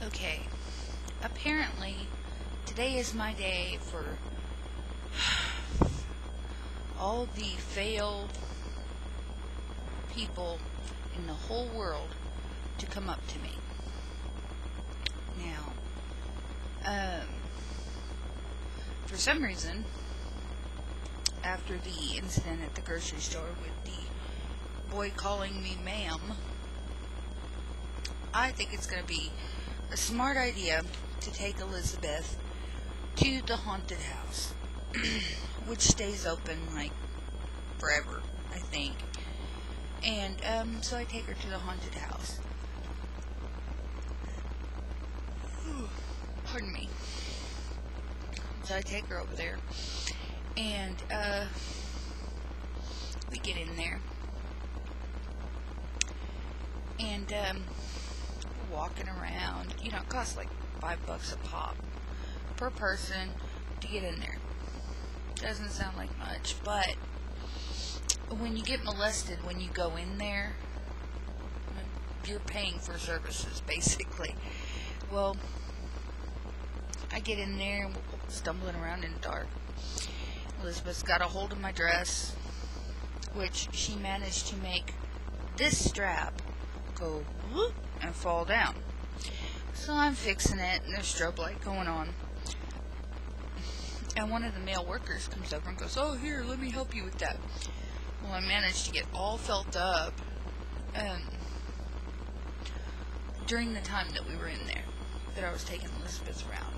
Okay, apparently today is my day for all the failed people in the whole world to come up to me. Now, for some reason, after the incident at the grocery store with the boy calling me ma'am, I think it's going to be a smart idea to take Elizabeth to the haunted house, which stays open like forever, I think. And so I take her to the haunted house. Pardon me. So I take her over there, and we get in there, and we're walking around. You know, it costs like $5 a pop per person to get in there. Doesn't sound like much, but when you get molested when you go in there, you're paying for services, basically. Well, I get in there and we're stumbling around in the dark. Elizabeth's got a hold of my dress, which she managed to make this strap go whoop and fall down. So I'm fixing it, and there's strobe light going on. And one of the male workers comes over and goes, "Oh, here, let me help you with that." Well, I managed to get all felt up during the time that we were in there, that I was taking Elizabeth around.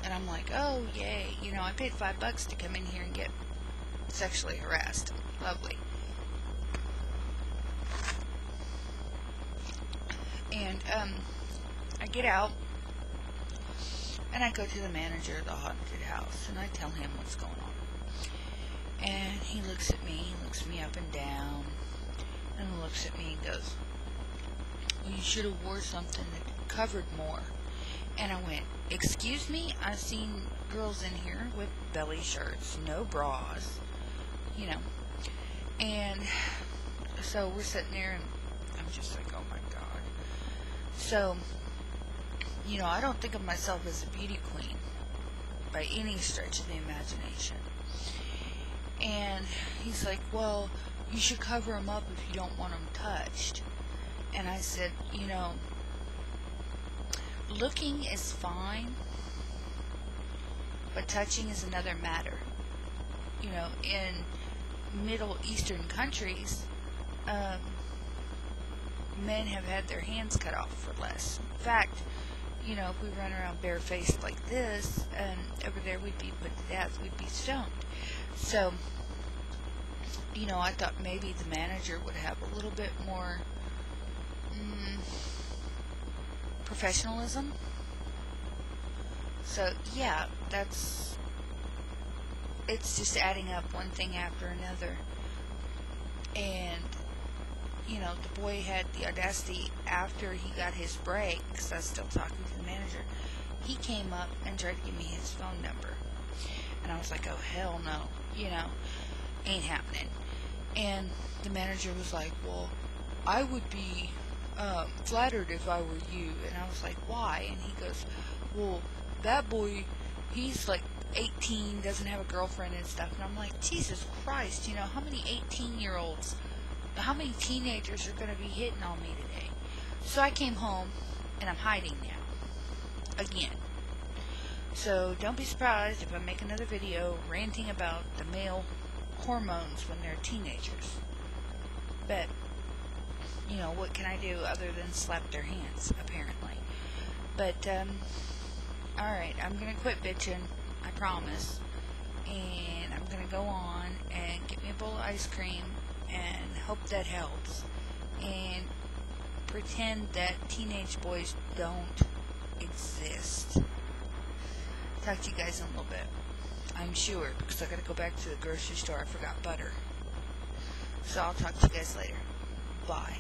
And I'm like, oh, yay, you know, I paid $5 to come in here and get sexually harassed. Lovely. And I get out, and I go to the manager of the haunted house, and I tell him what's going on. And he looks at me, he looks me up and down, and looks at me and goes, "Well, you should have wore something that covered more." And I went, "Excuse me? I've seen girls in here with belly shirts, no bras, you know." And so we're sitting there, and I'm just like, oh my God. So, you know, I don't think of myself as a beauty queen by any stretch of the imagination. And he's like, "Well, you should cover them up if you don't want them touched." And I said, you know, looking is fine, but touching is another matter. You know, in Middle Eastern countries, men have had their hands cut off for less. In fact, you know, if we run around barefaced like this, over there we'd be put to death, we'd be stoned. So, you know, I thought maybe the manager would have a little bit more professionalism. So, yeah, it's just adding up one thing after another. And, you know, the boy had the audacity, after he got his break, because I was still talking to the manager, he came up and tried to give me his phone number. And I was like, oh, hell no, you know, ain't happening. And the manager was like, "Well, I would be flattered if I were you." And I was like, "Why?" And he goes, "Well, that boy, he's like 18, doesn't have a girlfriend and stuff." And I'm like, Jesus Christ, you know, how many 18-year-olds, how many teenagers are going to be hitting on me today? So I came home, and I'm hiding now. Again. So don't be surprised if I make another video ranting about the male hormones when they're teenagers. But, you know, what can I do other than slap their hands, apparently. But, alright, I'm going to quit bitching, I promise. And I'm going to go on and get me a bowl of ice cream and hope that helps. And pretend that teenage boys don't exist. Talk to you guys in a little bit. I'm sure, because I got to go back to the grocery store. I forgot butter. So I'll talk to you guys later. Bye.